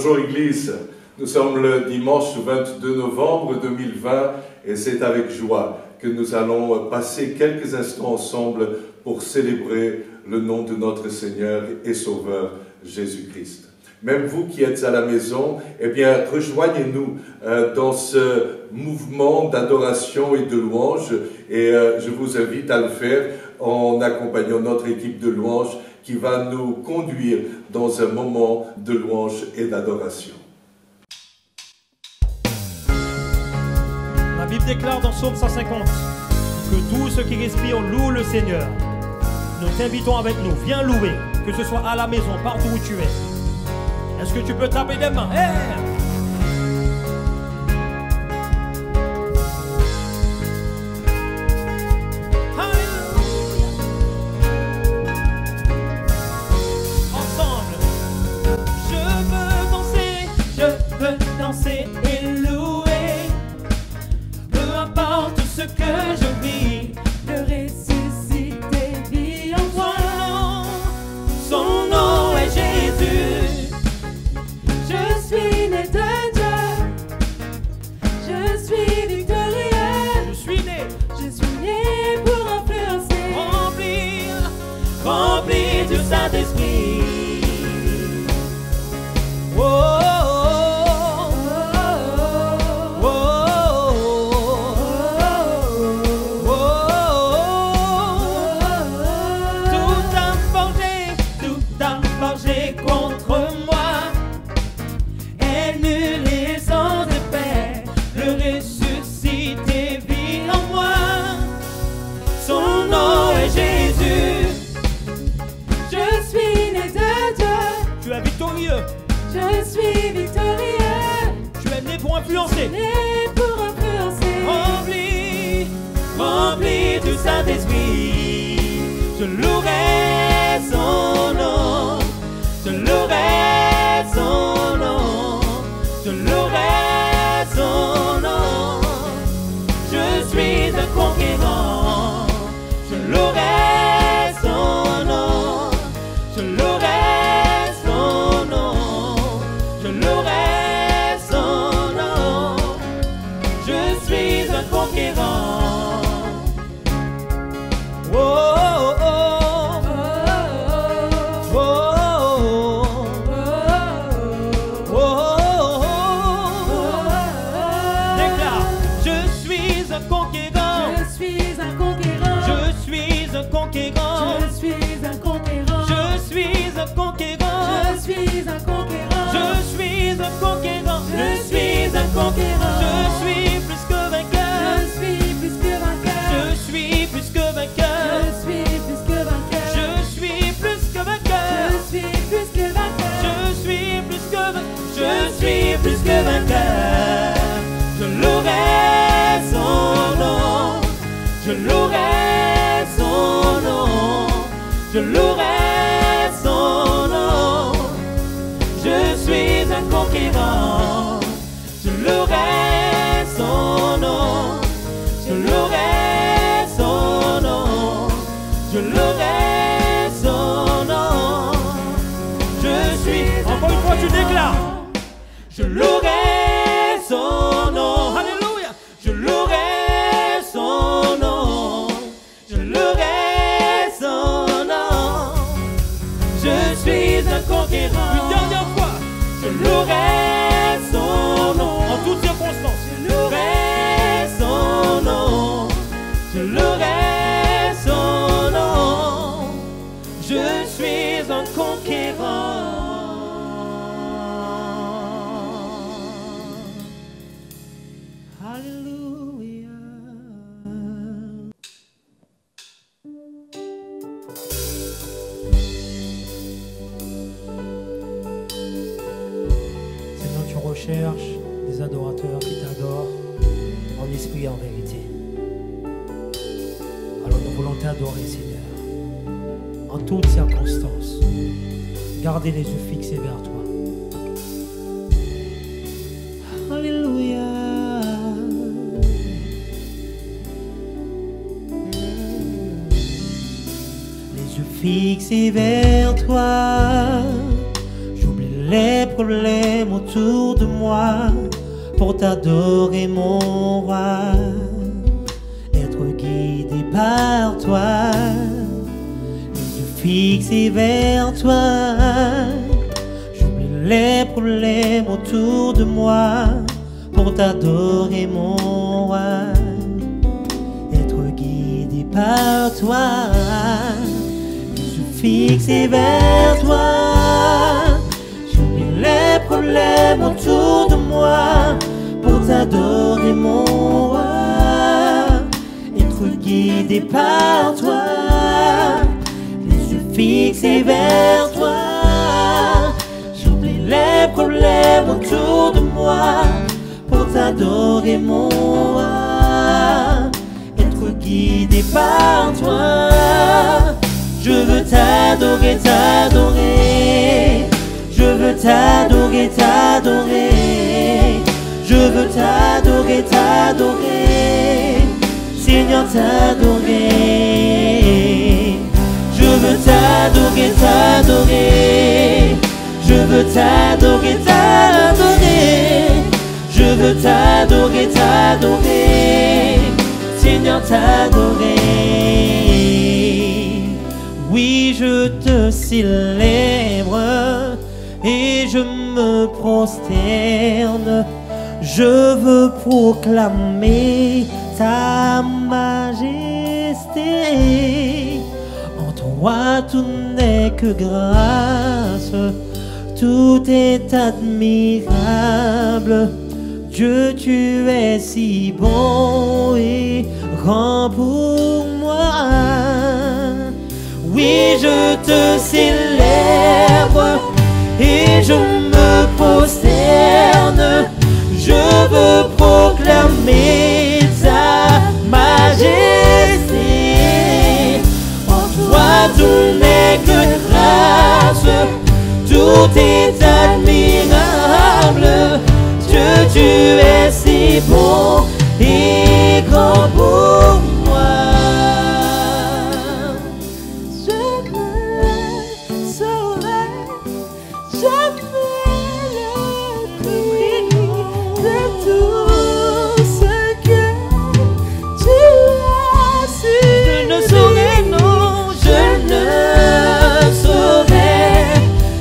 Bonjour Église, nous sommes le dimanche 22 novembre 2020 et c'est avec joie que nous allons passer quelques instants ensemble pour célébrer le nom de notre Seigneur et Sauveur Jésus-Christ. Même vous qui êtes à la maison, eh bien, rejoignez-nous dans ce mouvement d'adoration et de louange et je vous invite à le faire en accompagnant notre équipe de louange qui va nous conduire dans un moment de louange et d'adoration. La Bible déclare dans Psaume 150 que tous ceux qui respirent louent le Seigneur. Nous t'invitons avec nous, viens louer, que ce soit à la maison, partout où tu es. Est-ce que tu peux taper des mains? Des adorateurs qui t'adorent en esprit et en vérité. Alors nous voulons t'adorer, Seigneur, en toutes circonstances. Gardez les yeux fixés vers toi. Alléluia. Les yeux fixés vers toi, j'oublie les problèmes autour de moi pour t'adorer mon roi, être guidé par toi, les yeux fixés vers toi. J'oublie les problèmes autour de moi pour t'adorer mon roi, être guidé par toi, les yeux fixés vers toi. J'oublie les problèmes autour de moi pour t'adorer mon roi, être guidé par toi, les yeux fixés vers toi. J'oublie les problèmes autour de moi pour t'adorer mon roi, être guidé par toi. Je veux t'adorer, t'adorer. Je veux t'adorer, t'adorer. Je veux t'adorer, t'adorer. Seigneur, t'adorer. Je veux t'adorer, t'adorer. Je veux t'adorer, t'adorer. Je veux t'adorer, t'adorer. Seigneur, t'adorer. Oui, je te célèbre et je me prosterne. Je veux proclamer ta majesté. En toi tout n'est que grâce, tout est admirable. Dieu, tu es si bon et grand pour moi. Oui, je te célèbre et je me prosterne. Je veux proclamer ta majesté. En toi tout n'est que grâce, tout est admirable. Dieu, tu es si bon et grand pour moi. Je me saurai jamais le prix de tout ce que tu as su. Je ne saurais, non, je ne saurais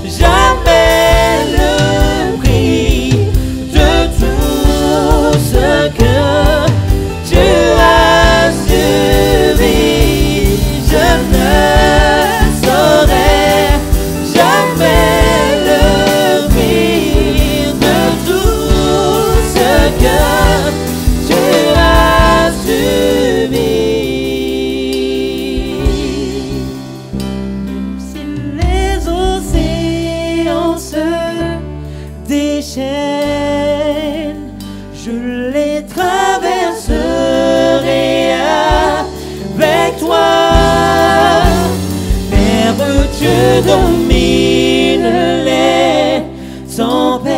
jamais le prix de tout ce que tu as subi. Je ne saurais jamais le prix de tout ce que tu as subi. Si les océans se déchaînent, je les traverserai avec toi. Père, tu domines les tempêtes.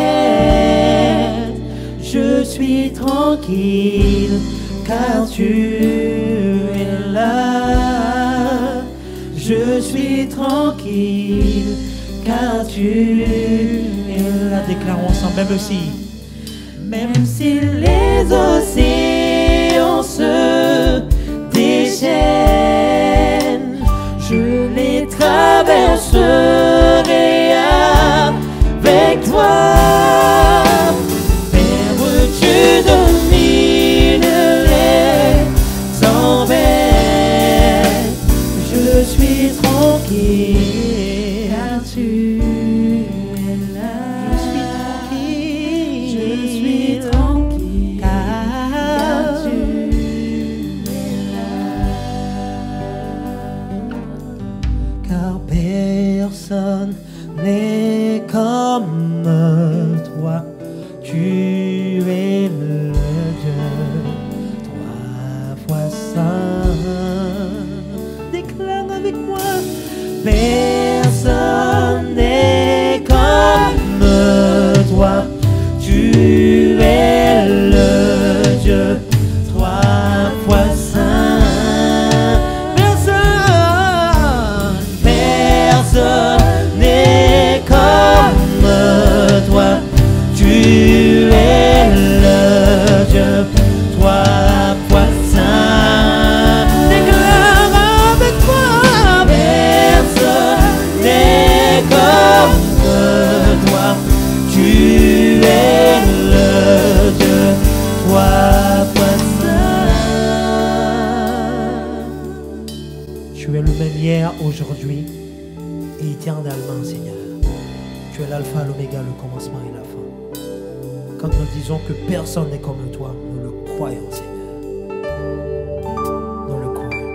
Je suis tranquille car tu es là. Je suis tranquille car tu es là. Déclarons ensemble, même si les océans se déchaînent, je les traverserai avec toi. Père, tu domines les tempêtes. Je suis tranquille car tu es là. Je suis tranquille car tu es là. Car personne n'est comme toi. Tu es le Dieu, trois fois saint. Déclare avec moi. Personne n'est comme toi. Tu es le Dieu, trois fois saint. Personne n'est comme Tu es l'alpha, l'oméga, le commencement et la fin. Quand nous disons que personne n'est comme toi, nous le croyons, Seigneur. Nous le croyons.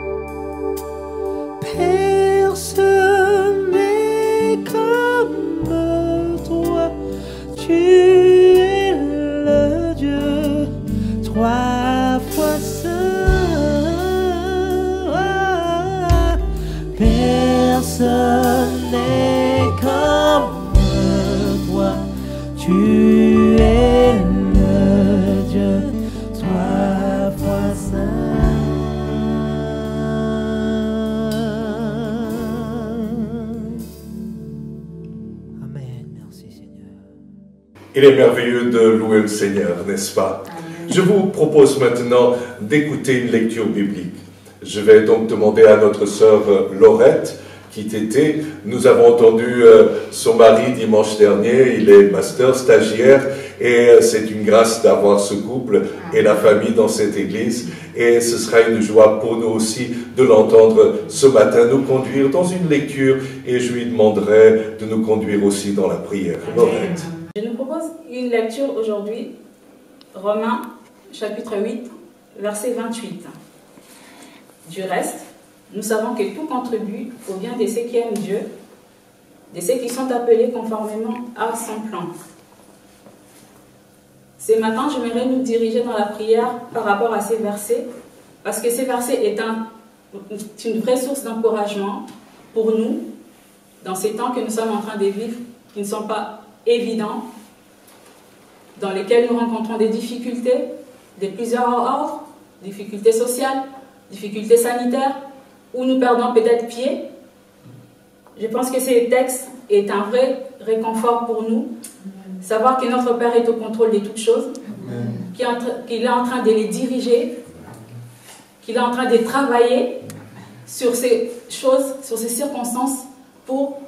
Personne n'est comme toi. Tu es le Dieu trois fois saint. Personne n'est comme toi. Tu es le Dieu trois fois saint. Amen. Merci, Seigneur. Il est merveilleux de louer le Seigneur, n'est-ce pas? Je vous propose maintenant d'écouter une lecture biblique. Je vais donc demander à notre sœur Laurette, qui t'était. Nous avons entendu son mari dimanche dernier, il est pasteur, stagiaire, et c'est une grâce d'avoir ce couple et la famille dans cette église. Et ce sera une joie pour nous aussi de l'entendre ce matin nous conduire dans une lecture, et je lui demanderai de nous conduire aussi dans la prière. Laurette. Je nous propose une lecture aujourd'hui, Romains chapitre 8, verset 28. Du reste, nous savons que tout contribue au bien de ceux qui aiment Dieu, de ceux qui sont appelés conformément à son plan. Ce matin, j'aimerais nous diriger dans la prière par rapport à ces versets, parce que ces versets est une vraie source d'encouragement pour nous, dans ces temps que nous sommes en train de vivre, qui ne sont pas évidents, dans lesquels nous rencontrons des difficultés de plusieurs ordres, difficultés sociales, difficultés sanitaires, où nous perdons peut-être pied. Je pense que ces textes est un vrai réconfort pour nous. Savoir que notre Père est au contrôle de toutes choses, qu'il est en train de les diriger, qu'il est en train de travailler sur ces choses, sur ces circonstances pour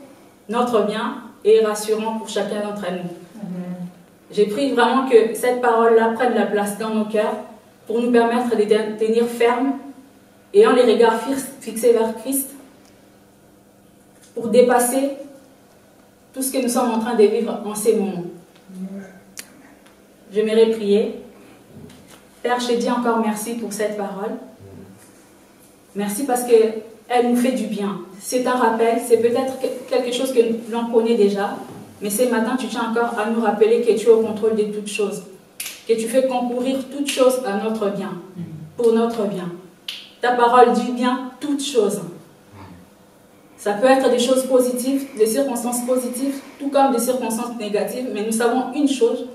notre bien et rassurant pour chacun d'entre nous. J'ai pris vraiment que cette parole-là prenne la place dans nos cœurs pour nous permettre de tenir ferme, ayant les regards fixés vers Christ, pour dépasser tout ce que nous sommes en train de vivre en ces moments. J'aimerais prier. Père, je te dis encore merci pour cette parole. Merci parce qu'elle nous fait du bien. C'est un rappel, c'est peut-être quelque chose que l'on connaît déjà, mais ce matin, tu tiens encore à nous rappeler que tu es au contrôle de toutes choses, que tu fais concourir toutes choses à notre bien, pour notre bien. Ta parole dit bien toutes choses. Ça peut être des choses positives, des circonstances positives, tout comme des circonstances négatives, mais nous savons une chose,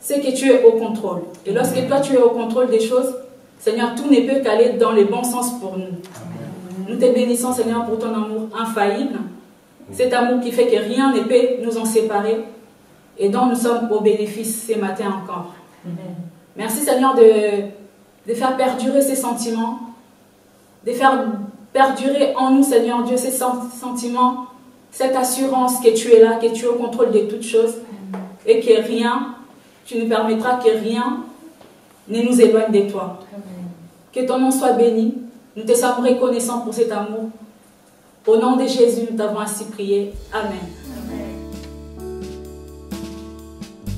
c'est que tu es au contrôle. Et lorsque toi tu es au contrôle des choses, Seigneur, tout ne peut qu'aller dans le bon sens pour nous. Nous te bénissons, Seigneur, pour ton amour infaillible, cet amour qui fait que rien ne peut nous en séparer et dont nous sommes au bénéfice ce matin encore. Merci, Seigneur, de faire perdurer ces sentiments, de faire perdurer en nous, Seigneur Dieu, ces sentiments, cette assurance que tu es là, que tu es au contrôle de toutes choses et que rien, tu nous permettras que rien ne nous éloigne de toi. Que ton nom soit béni. Nous te sommes reconnaissants pour cet amour. Au nom de Jésus, nous t'avons ainsi prié. Amen.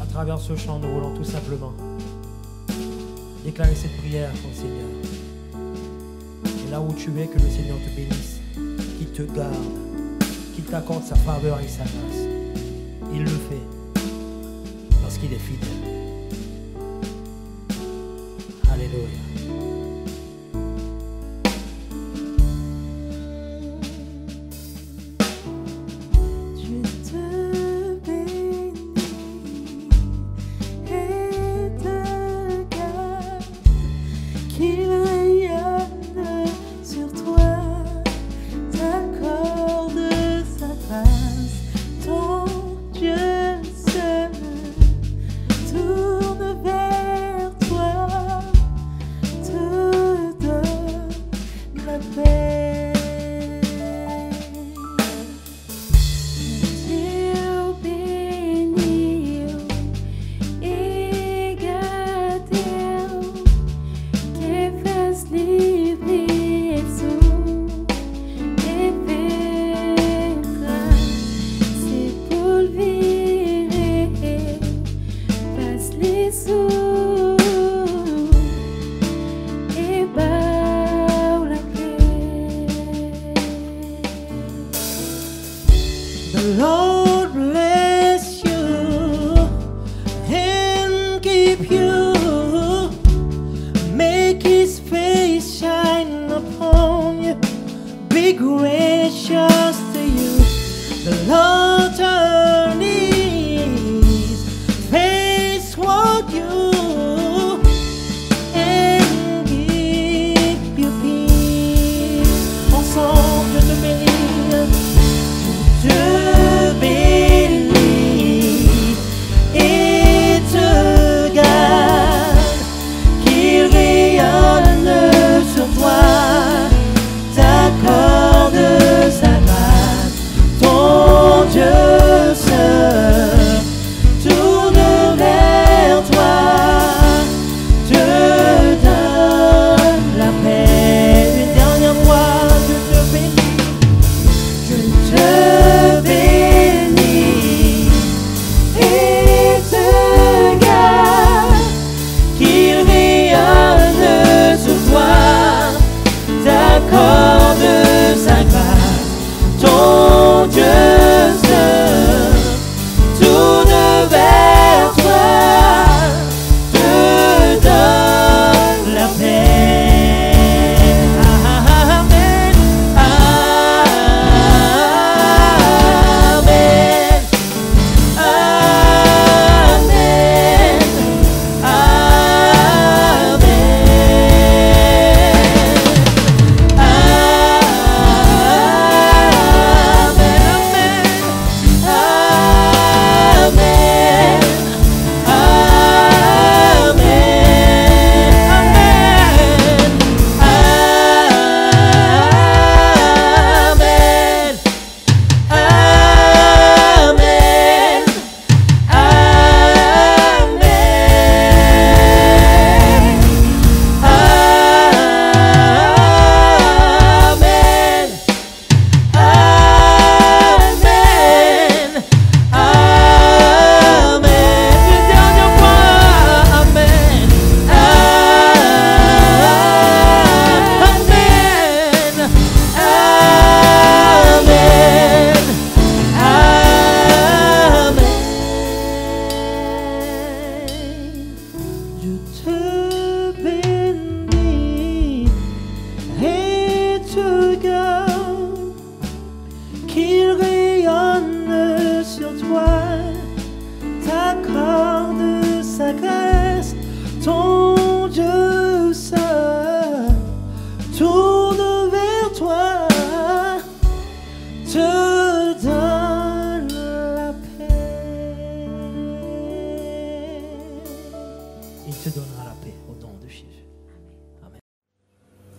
À travers ce chant, nous voulons tout simplement déclarer cette prière au Seigneur. Et là où tu es, que le Seigneur te bénisse, qu'il te garde, qu'il t'accorde sa faveur et sa grâce. Il le fait parce qu'il est fidèle. Alléluia. Tourne vers toi.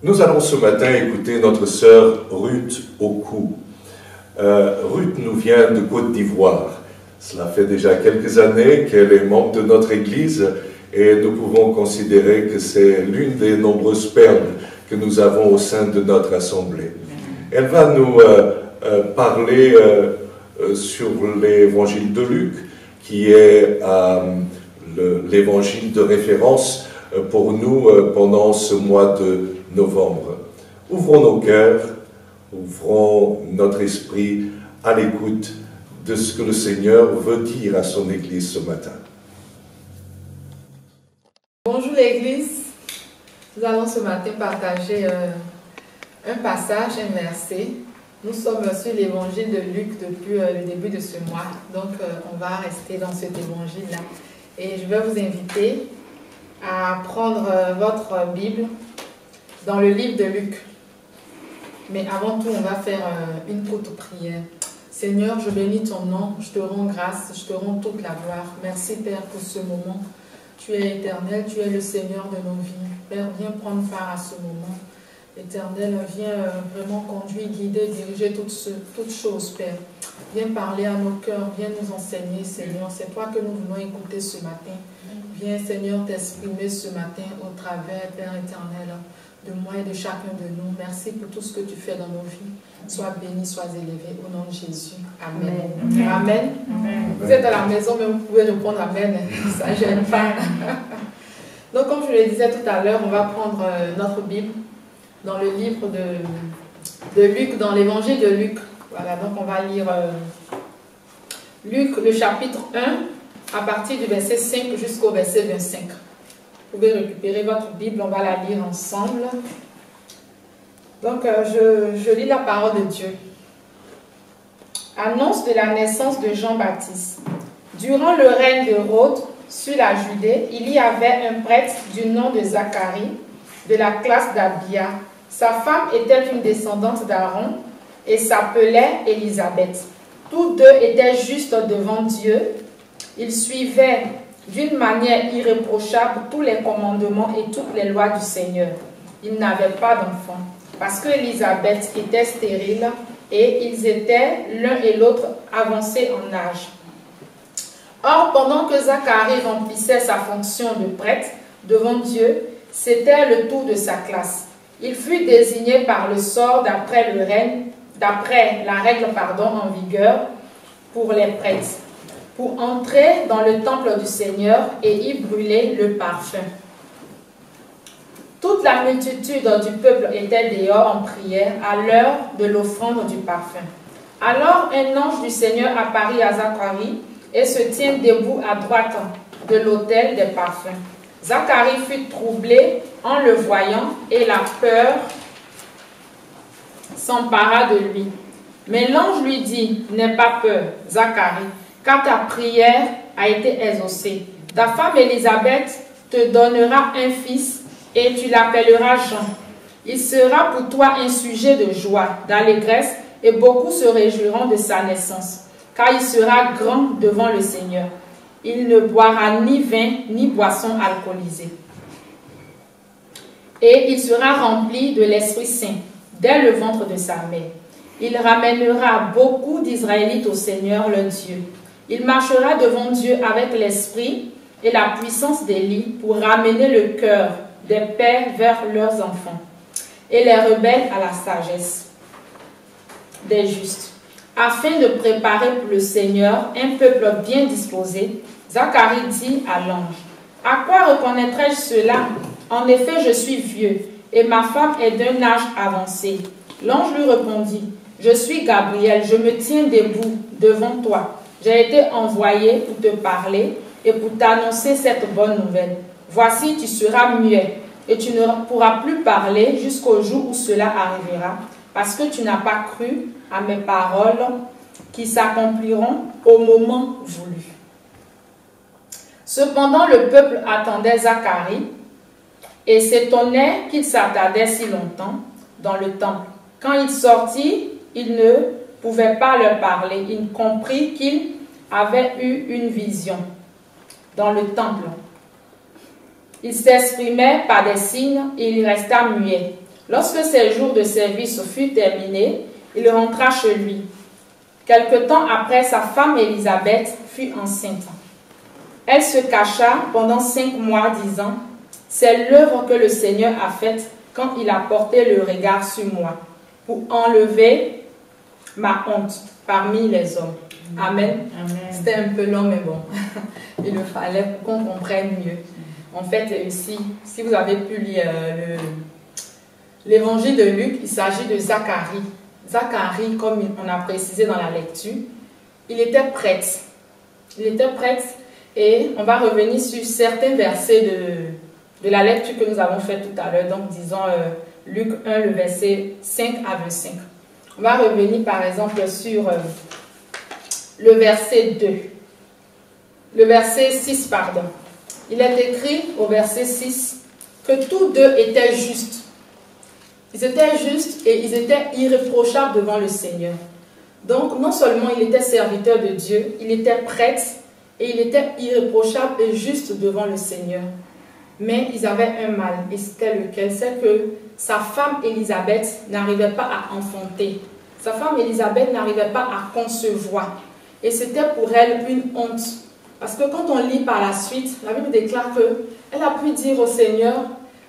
Nous allons ce matin écouter notre sœur Ruth Oku. Ruth nous vient de Côte d'Ivoire. Cela fait déjà quelques années qu'elle est membre de notre Église et nous pouvons considérer que c'est l'une des nombreuses perles que nous avons au sein de notre Assemblée. Elle va nous parler sur l'évangile de Luc, qui est l'évangile de référence pour nous pendant ce mois de novembre. Ouvrons nos cœurs, ouvrons notre esprit à l'écoute de ce que le Seigneur veut dire à son Église ce matin. Bonjour l'Église, nous allons ce matin partager un passage, un verset. Nous sommes sur l'évangile de Luc depuis le début de ce mois, donc on va rester dans cet évangile-là. Et je vais vous inviter à prendre votre Bible dans le livre de Luc. Mais avant tout, on va faire une courte prière. Seigneur, je bénis ton nom, je te rends grâce, je te rends toute la gloire. Merci Père pour ce moment. Tu es éternel, tu es le Seigneur de nos vies. Père, viens prendre part à ce moment. Éternel, viens vraiment conduire, guider, diriger toutes choses, Père. Viens parler à nos cœurs, viens nous enseigner, Seigneur. C'est toi que nous voulons écouter ce matin. Viens, Seigneur, t'exprimer ce matin au travers, Père éternel, de moi et de chacun de nous. Merci pour tout ce que tu fais dans nos vies. Sois béni, sois élevé, au nom de Jésus. Amen. Amen. Amen. Amen. Vous êtes à la maison, mais vous pouvez répondre Amen. Ça ne gêne pas. Donc, comme je le disais tout à l'heure, on va prendre notre Bible dans le livre de Luc, dans l'évangile de Luc. Voilà, donc on va lire Luc, le chapitre 1, à partir du verset 5 jusqu'au verset 25. Vous pouvez récupérer votre Bible, on va la lire ensemble. Donc, je lis la parole de Dieu. Annonce de la naissance de Jean-Baptiste. Durant le règne d'Hérode sur la Judée, il y avait un prêtre du nom de Zacharie, de la classe d'Abia. Sa femme était une descendante d'Aaron et s'appelait Élisabeth. Tous deux étaient justes devant Dieu. Ils suivaient d'une manière irréprochable tous les commandements et toutes les lois du Seigneur. Ils n'avaient pas d'enfants, parce qu'Élisabeth était stérile et ils étaient l'un et l'autre avancés en âge. Or, pendant que Zacharie remplissait sa fonction de prêtre devant Dieu, c'était le tour de sa classe. Il fut désigné par le sort d'après la règle en vigueur pour les prêtres, pour entrer dans le temple du Seigneur et y brûler le parfum. Toute la multitude du peuple était dehors en prière à l'heure de l'offrande du parfum. Alors un ange du Seigneur apparut à Zacharie et se tient debout à droite de l'autel des parfums. Zacharie fut troublé en le voyant et la peur s'empara de lui. Mais l'ange lui dit, n'aie pas peur, Zacharie, car ta prière a été exaucée. Ta femme Élisabeth te donnera un fils et tu l'appelleras Jean. Il sera pour toi un sujet de joie, d'allégresse, et beaucoup se réjouiront de sa naissance, car il sera grand devant le Seigneur. Il ne boira ni vin ni boisson alcoolisée. Et il sera rempli de l'Esprit Saint dès le ventre de sa mère. Il ramènera beaucoup d'Israélites au Seigneur leur Dieu. Il marchera devant Dieu avec l'esprit et la puissance d'Élie pour ramener le cœur des pères vers leurs enfants et les rebelles à la sagesse des justes, afin de préparer pour le Seigneur un peuple bien disposé. Zacharie dit à l'ange, « À quoi reconnaîtrai-je cela? En effet, je suis vieux, et ma femme est d'un âge avancé. » L'ange lui répondit, « Je suis Gabriel, je me tiens debout devant toi. J'ai été envoyé pour te parler et pour t'annoncer cette bonne nouvelle. Voici, tu seras muet, et tu ne pourras plus parler jusqu'au jour où cela arrivera, parce que tu n'as pas cru à mes paroles qui s'accompliront au moment voulu. » Cependant, le peuple attendait Zacharie et s'étonnait qu'il s'attardait si longtemps dans le temple. Quand il sortit, il ne pouvait pas leur parler. Il comprit qu'il avait eu une vision dans le temple. Il s'exprimait par des signes et il resta muet. Lorsque ses jours de service furent terminés, il rentra chez lui. Quelque temps après, sa femme Élisabeth fut enceinte. Elle se cacha pendant 5 mois, disant, « C'est l'œuvre que le Seigneur a faite quand il a porté le regard sur moi, pour enlever ma honte parmi les hommes. » Amen. Amen. C'était un peu long, mais bon, il le fallait pour qu'on comprenne mieux. En fait, ici, si vous avez pu lire l'évangile de Luc, il s'agit de Zacharie. Zacharie, comme on a précisé dans la lecture, il était prêtre. Il était prêtre et on va revenir sur certains versets de la lecture que nous avons faite tout à l'heure. Donc, disons Luc 1, le verset 5 à 25. On va revenir par exemple sur le verset 2. Le verset 6, pardon. Il est écrit au verset 6 que tous deux étaient justes. Ils étaient justes et ils étaient irréprochables devant le Seigneur. Donc, non seulement il était serviteur de Dieu, il était prêtre et il était irréprochable et juste devant le Seigneur. Mais ils avaient un mal, et c'était lequel? C'est que sa femme Élisabeth n'arrivait pas à enfanter. Sa femme Élisabeth n'arrivait pas à concevoir. Et c'était pour elle une honte. Parce que quand on lit par la suite, la Bible déclare qu'elle a pu dire au Seigneur,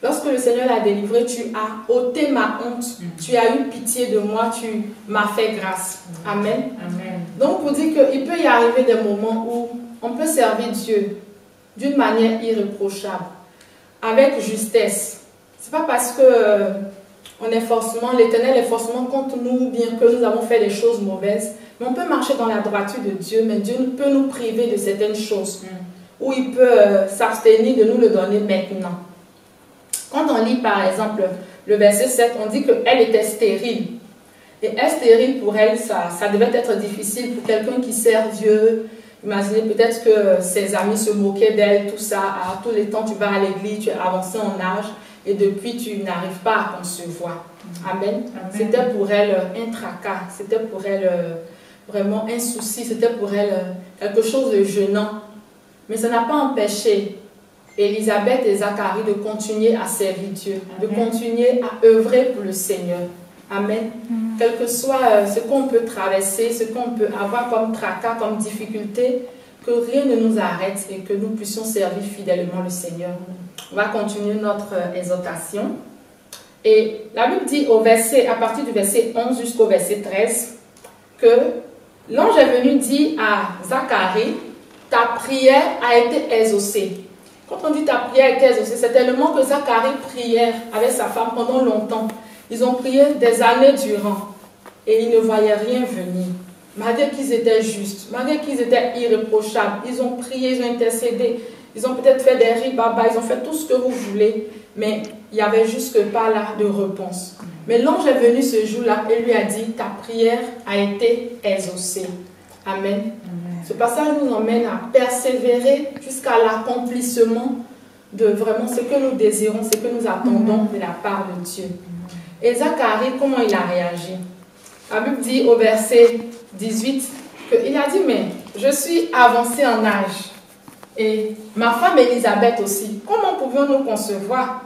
lorsque le Seigneur l'a délivrée, tu as ôté ma honte, tu as eu pitié de moi, tu m'as fait grâce. Amen. Amen. Donc, pour dire qu'il peut y arriver des moments où on peut servir Dieu d'une manière irréprochable, avec justesse. Ce n'est pas parce que l'Éternel est forcément contre nous, bien que nous avons fait des choses mauvaises, mais on peut marcher dans la droiture de Dieu, mais Dieu peut nous priver de certaines choses, où il peut s'abstenir de nous le donner maintenant. Quand on lit par exemple le verset 7, on dit qu'elle était stérile. Et être stérile pour elle, ça devait être difficile pour quelqu'un qui sert Dieu. Imaginez peut-être que ses amis se moquaient d'elle, tout ça. À tous les temps, tu vas à l'église, tu es avancé en âge et depuis, tu n'arrives pas à concevoir. Amen. Amen. C'était pour elle un tracas, c'était pour elle vraiment un souci, c'était pour elle quelque chose de gênant. Mais ça n'a pas empêché Élisabeth et Zacharie de continuer à servir Dieu, de continuer à œuvrer pour le Seigneur. Amen. Quel que soit ce qu'on peut traverser, ce qu'on peut avoir comme tracas, comme difficulté, que rien ne nous arrête et que nous puissions servir fidèlement le Seigneur. On va continuer notre exhortation. Et la Bible dit à partir du verset 11 jusqu'au verset 13 que l'ange est venu dire à Zacharie, ta prière a été exaucée. Quand on dit ta prière a été exaucée, c'est tellement que Zacharie priait avec sa femme pendant longtemps. Ils ont prié des années durant et ils ne voyaient rien venir. Malgré qu'ils étaient justes, malgré qu'ils étaient irréprochables, ils ont prié, ils ont intercédé, ils ont peut-être fait des ribabas, ils ont fait tout ce que vous voulez, mais il n'y avait jusque pas là de réponse. Mais l'ange est venu ce jour-là et lui a dit, ta prière a été exaucée. Amen. Amen. Ce passage nous emmène à persévérer jusqu'à l'accomplissement de vraiment ce que nous désirons, ce que nous attendons de la part de Dieu. Et Zacharie, comment il a réagi? La Bible dit au verset 18 qu'il a dit, mais je suis avancé en âge. Et ma femme Élisabeth aussi. Comment pouvions-nous concevoir?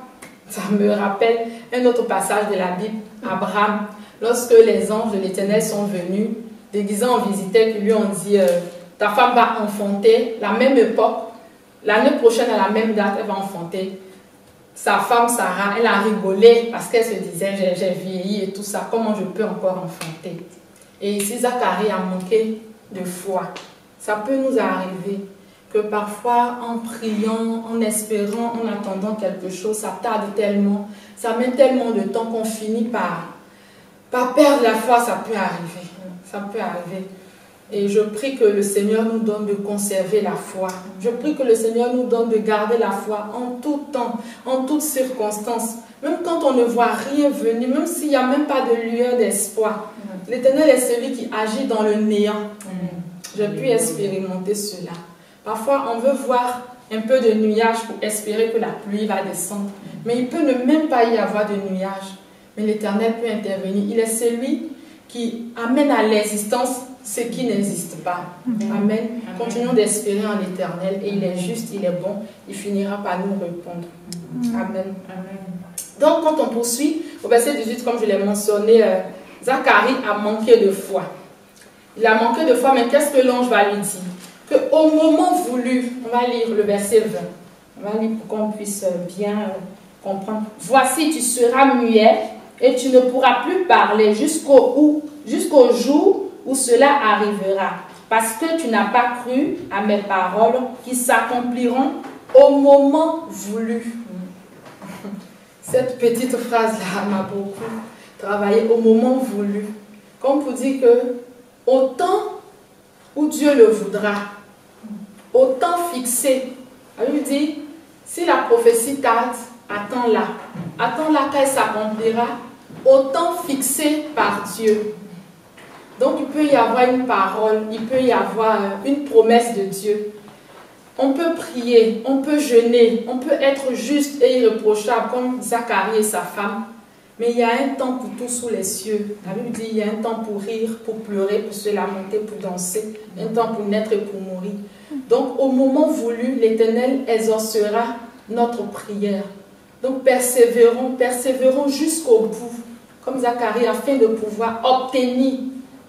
Ça me rappelle un autre passage de la Bible, Abraham. Lorsque les anges de l'Éternel sont venus, déguisant en visiteurs, qui lui ont dit, ta femme va enfanter, la même époque, l'année prochaine à la même date, elle va enfanter. Sa femme Sarah, elle a rigolé parce qu'elle se disait, j'ai vieilli et tout ça, comment je peux encore enfanter? Et ici, Zacharie a manqué de foi. Ça peut nous arriver que parfois, en priant, en espérant, en attendant quelque chose, ça tarde tellement, ça met tellement de temps qu'on finit par perdre la foi. Ça peut arriver. Ça peut arriver. Et je prie que le Seigneur nous donne de conserver la foi. Je prie que le Seigneur nous donne de garder la foi en tout temps, en toutes circonstances. Même quand on ne voit rien venir, même s'il n'y a même pas de lueur d'espoir. L'Éternel est celui qui agit dans le néant. J'ai pu expérimenter cela. Parfois, on veut voir un peu de nuages pour espérer que la pluie va descendre. Mais il peut ne même pas y avoir de nuages. Mais l'Éternel peut intervenir. Il est celui qui amène à l'existence ce qui n'existe pas. Amen. Amen. Continuons d'espérer en l'Éternel. Et il est juste, il est bon. Il finira par nous répondre. Amen. Amen. Donc, quand on poursuit, au verset 18, comme je l'ai mentionné, Zacharie a manqué de foi. Il a manqué de foi, mais qu'est-ce que l'ange va lui dire? Qu'au moment voulu, on va lire le verset 20. On va lire pour qu'on puisse bien comprendre. Voici, tu seras muet et tu ne pourras plus parler jusqu'au jour où cela arrivera. Parce que tu n'as pas cru à mes paroles qui s'accompliront au moment voulu. Cette petite phrase-là m'a beaucoup travaillé, au moment voulu. Comme pour dire que au temps où Dieu le voudra, au temps fixé, elle lui dit, si la prophétie tarde, attends-la. Attends-la qu'elle s'accomplira au temps fixé par Dieu. Donc il peut y avoir une parole, il peut y avoir une promesse de Dieu. On peut prier, on peut jeûner, on peut être juste et irréprochable comme Zacharie et sa femme. Mais il y a un temps pour tout sous les cieux. La Bible dit il y a un temps pour rire, pour pleurer, pour se lamenter, pour danser. Un temps pour naître et pour mourir. Donc au moment voulu, l'Éternel exaucera notre prière. Donc persévérons jusqu'au bout, comme Zacharie, afin de pouvoir obtenir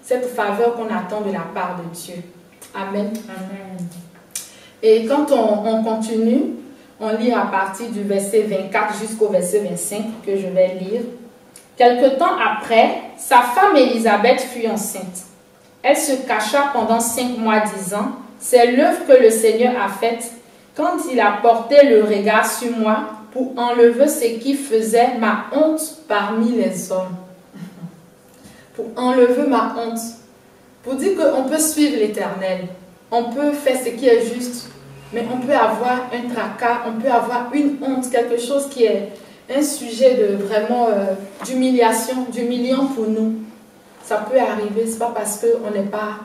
cette faveur qu'on attend de la part de Dieu. Amen. Amen. Et quand on continue, on lit à partir du verset 24 jusqu'au verset 25 que je vais lire. Quelque temps après, sa femme Élisabeth fut enceinte. Elle se cacha pendant 5 mois disant, c'est l'œuvre que le Seigneur a faite quand il a porté le regard sur moi pour enlever ce qui faisait ma honte parmi les hommes. Pour enlever ma honte. Pour dire qu'on peut suivre l'Éternel. On peut faire ce qui est juste. Mais on peut avoir un tracas, on peut avoir une honte, quelque chose qui est un sujet de vraiment d'humiliation, d'humiliant pour nous. Ça peut arriver, ce n'est pas parce qu'on n'est pas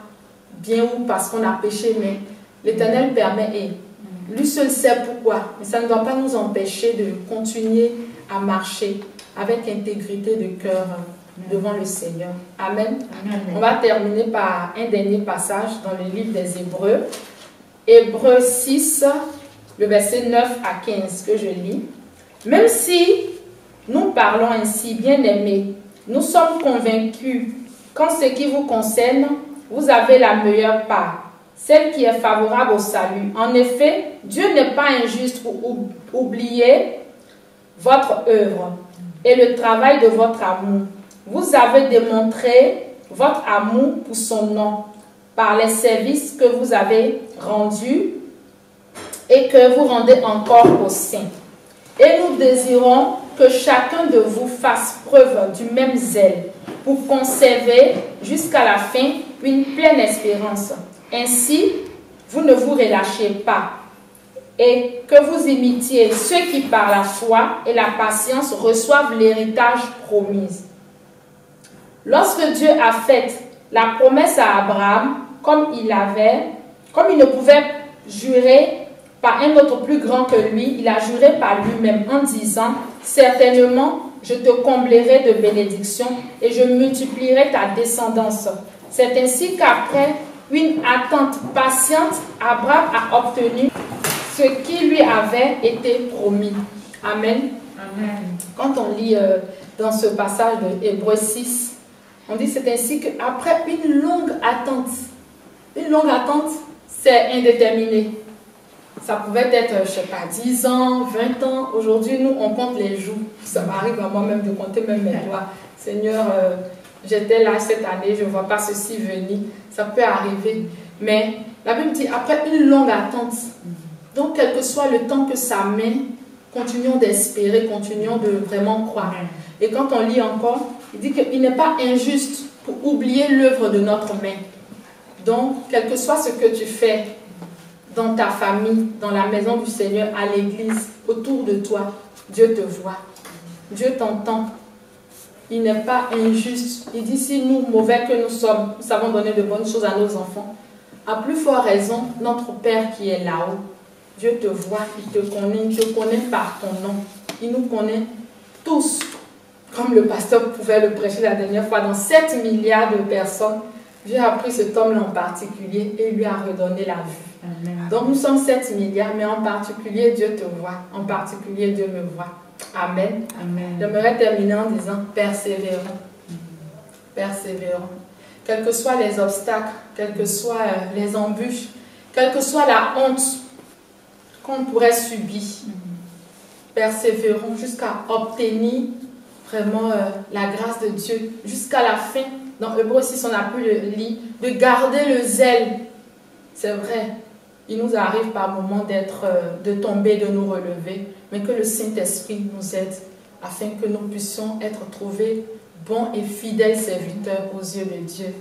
bien ou parce qu'on a péché, mais l'Éternel permet et lui seul sait pourquoi. Mais ça ne doit pas nous empêcher de continuer à marcher avec intégrité de cœur devant le Seigneur. Amen. Amen. On va terminer par un dernier passage dans le livre des Hébreux. Hébreux 6, le verset 9 à 15 que je lis. Même si nous parlons ainsi, bien-aimés, nous sommes convaincus qu'en ce qui vous concerne, vous avez la meilleure part, celle qui est favorable au salut. En effet, Dieu n'est pas injuste pour oublier votre œuvre et le travail de votre amour. Vous avez démontré votre amour pour son nom par les services que vous avez rendus et que vous rendez encore aux saints. Et nous désirons que chacun de vous fasse preuve du même zèle pour conserver jusqu'à la fin une pleine espérance. Ainsi, vous ne vous relâchez pas et que vous imitiez ceux qui par la foi et la patience reçoivent l'héritage promis. Lorsque Dieu a fait la promesse à Abraham, comme il ne pouvait jurer par un autre plus grand que lui, il a juré par lui-même en disant, certainement, je te comblerai de bénédictions et je multiplierai ta descendance. C'est ainsi qu'après une attente patiente, Abraham a obtenu ce qui lui avait été promis. Amen. Amen. Quand on lit dans ce passage de Hébreux 6, on dit c'est ainsi qu'après une longue attente, c'est indéterminé. Ça pouvait être, je ne sais pas, 10 ans, 20 ans. Aujourd'hui, nous, on compte les jours. Ça m'arrive à moi-même de compter même mes doigts. Seigneur, j'étais là cette année, je ne vois pas ceci venir. Ça peut arriver. Mais la Bible dit, après une longue attente, donc quel que soit le temps que ça met, continuons d'espérer, continuons de vraiment croire. Et quand on lit encore, il dit qu'il n'est pas injuste pour oublier l'œuvre de notre main. Donc, quel que soit ce que tu fais dans ta famille, dans la maison du Seigneur, à l'église, autour de toi, Dieu te voit. Dieu t'entend. Il n'est pas injuste. Il dit, si nous, mauvais que nous sommes, nous savons donner de bonnes choses à nos enfants, à plus forte raison, notre Père qui est là-haut, Dieu te voit, il te connaît par ton nom. Il nous connaît tous. Comme le pasteur pouvait le prêcher la dernière fois, dans 7 milliards de personnes, Dieu a pris cet homme-là en particulier et lui a redonné la vue. Amen. Donc nous sommes 7 milliards, mais en particulier Dieu te voit. En particulier Dieu me voit. Amen. Amen. J'aimerais terminer en disant persévérons. Persévérons. Quels que soient les obstacles, quelles que soient les embûches, quelle que soit la honte qu'on pourrait subir, persévérons jusqu'à obtenir vraiment la grâce de Dieu, jusqu'à la fin. Dans Hébreux 6, on a pu le lire, de garder le zèle. C'est vrai, il nous arrive par moments de tomber, de nous relever, mais que le Saint-Esprit nous aide afin que nous puissions être trouvés bons et fidèles serviteurs aux yeux de Dieu.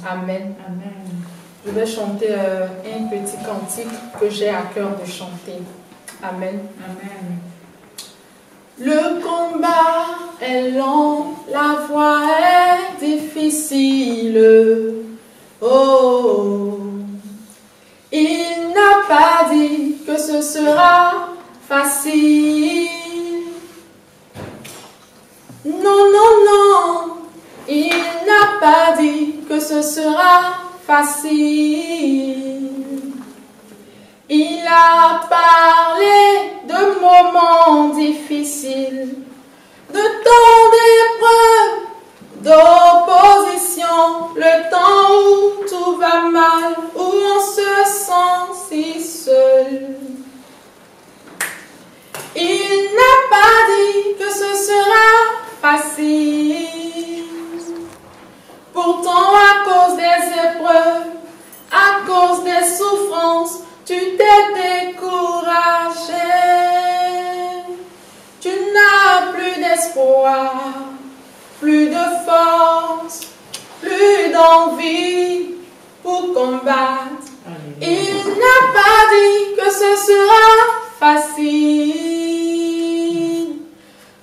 Amen. Amen. Je vais chanter un petit cantique que j'ai à cœur de chanter. Amen. Amen. Le combat est long, la voie est difficile. Oh, il n'a pas dit que ce sera facile. Non, non, non, il n'a pas dit que ce sera facile. Il a parlé de moments difficiles, de temps d'épreuve, d'opposition, le temps où tout va mal, où on se sent si seul. Il n'a pas dit que ce sera facile. Pourtant, à cause des épreuves, à cause des souffrances, tu t'es découragé. Tu n'as plus d'espoir, plus de force, plus d'envie pour combattre. Il n'a pas dit que ce sera facile.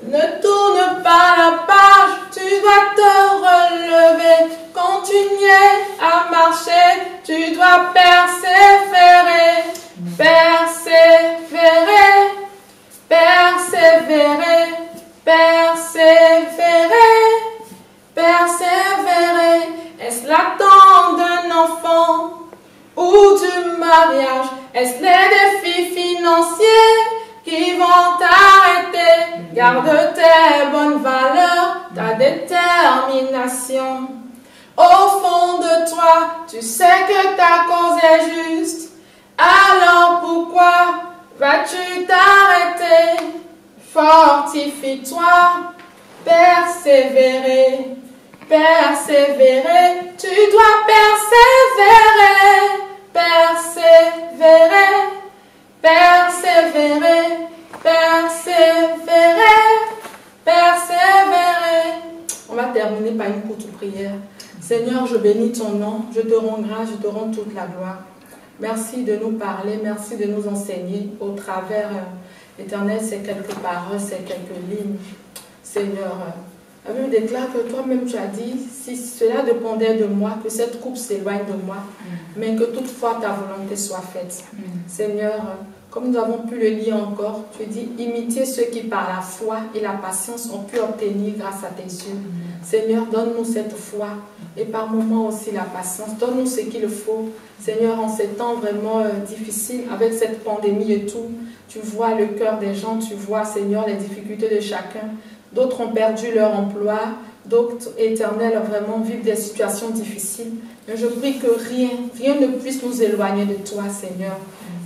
Ne tourne pas la page, tu dois te relever. Continuer à marcher, tu dois persévérer. Persévérer, persévérer, persévérer, persévérer. Est-ce l'attente d'un enfant ou du mariage? Est-ce les défis financiers qui vont t'arrêter? Garde tes bonnes valeurs, ta détermination. Au fond de toi, tu sais que ta cause est juste. Alors pourquoi vas-tu t'arrêter? Fortifie-toi, persévérer, persévérer. Tu dois persévérer, persévérer, persévérer, persévérer, persévérer. On va terminer par une courte prière. Seigneur, je bénis ton nom, je te rends grâce, je te rends toute la gloire. Merci de nous parler, merci de nous enseigner au travers, Éternel, ces quelques paroles, ces quelques lignes. Seigneur, la Bible déclare que toi-même tu as dit, si cela dépendait de moi, que cette coupe s'éloigne de moi, mais que toutefois ta volonté soit faite. Seigneur, comme nous avons pu le lire encore, tu dis, imitez ceux qui par la foi et la patience ont pu obtenir grâce à tes yeux. Seigneur, donne-nous cette foi et par moments aussi la patience. Donne-nous ce qu'il faut. Seigneur, en ces temps vraiment difficiles, avec cette pandémie et tout, tu vois le cœur des gens, tu vois, Seigneur, les difficultés de chacun. D'autres ont perdu leur emploi, d'autres, Éternel, vraiment vivent des situations difficiles. Mais je prie que rien ne puisse nous éloigner de toi, Seigneur.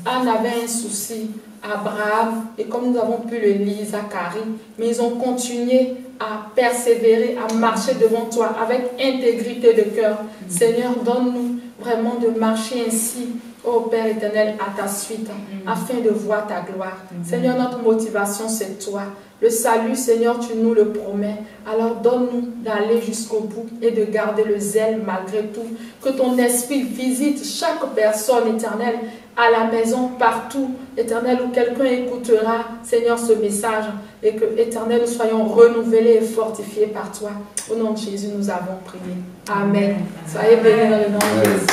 Anne avait un souci, Abraham, et comme nous avons pu le lire, Zacharie, mais ils ont continué à persévérer, à marcher devant toi avec intégrité de cœur. Seigneur, donne-nous vraiment de marcher ainsi, ô Père éternel, à ta suite, afin de voir ta gloire. Seigneur, notre motivation, c'est toi. Le salut, Seigneur, tu nous le promets. Alors donne-nous d'aller jusqu'au bout et de garder le zèle malgré tout. Que ton esprit visite chaque personne, éternelle, à la maison, partout, éternel, où quelqu'un écoutera, Seigneur, ce message. Et que, éternel, nous soyons renouvelés et fortifiés par toi. Au nom de Jésus, nous avons prié. Amen. Soyez bénis dans le nom de Jésus.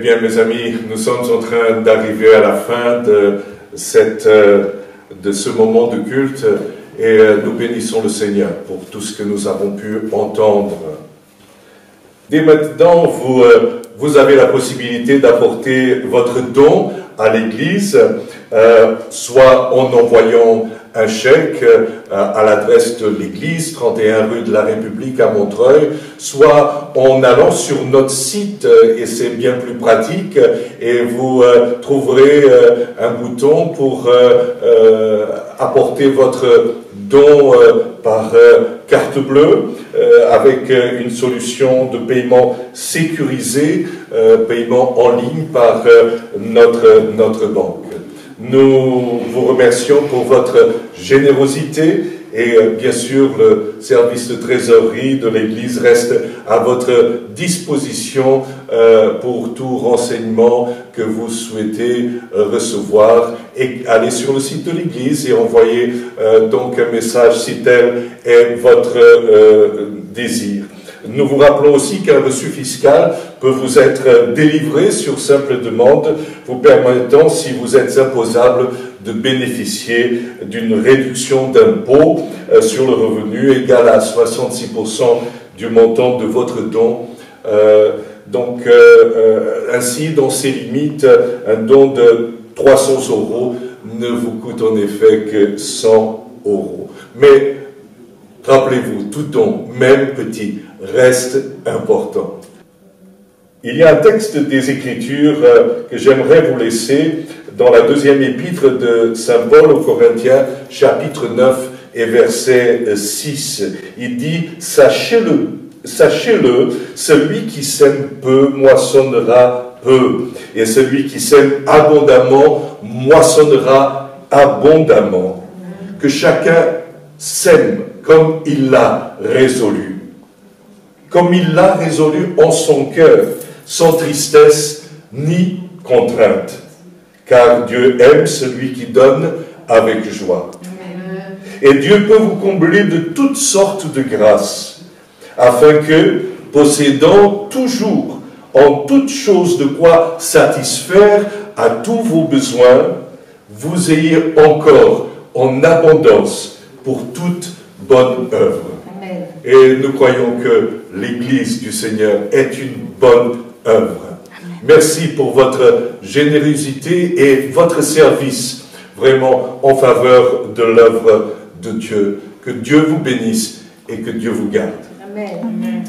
bien, mes amis, nous sommes en train d'arriver à la fin de ce moment de culte et nous bénissons le Seigneur pour tout ce que nous avons pu entendre. Dès maintenant, vous avez la possibilité d'apporter votre don à l'Église, soit en envoyant un chèque à l'adresse de l'Église, 31 rue de la République à Montreuil, soit en allant sur notre site, et c'est bien plus pratique, et vous trouverez un bouton pour apporter votre don par carte bleue, avec une solution de paiement sécurisé, paiement en ligne par notre banque. Nous vous remercions pour votre générosité et bien sûr le service de trésorerie de l'Église reste à votre disposition pour tout renseignement que vous souhaitez recevoir. Et allez sur le site de l'Église et envoyez donc un message si tel est votre désir. Nous vous rappelons aussi qu'un reçu fiscal peut vous être délivré sur simple demande, vous permettant, si vous êtes imposable, de bénéficier d'une réduction d'impôt sur le revenu égale à 66% du montant de votre don. Ainsi, dans ces limites, un don de 300 € ne vous coûte en effet que 100 €. Mais rappelez-vous, tout don, même petit, reste important. Il y a un texte des Écritures que j'aimerais vous laisser dans la deuxième épître de Saint Paul aux Corinthiens, chapitre 9 et verset 6. Il dit « Sachez-le, celui qui sème peu moissonnera peu, et celui qui sème abondamment moissonnera abondamment. Que chacun sème comme il l'a résolu. Comme il l'a résolu en son cœur, sans tristesse ni contrainte. Car Dieu aime celui qui donne avec joie. Et Dieu peut vous combler de toutes sortes de grâces, afin que, possédant toujours en toutes choses de quoi satisfaire à tous vos besoins, vous ayez encore en abondance pour toute bonne œuvre. Amen. Et nous croyons que l'Église du Seigneur est une bonne œuvre. Amen. Merci pour votre générosité et votre service, vraiment en faveur de l'œuvre de Dieu. Que Dieu vous bénisse et que Dieu vous garde. Amen. Amen.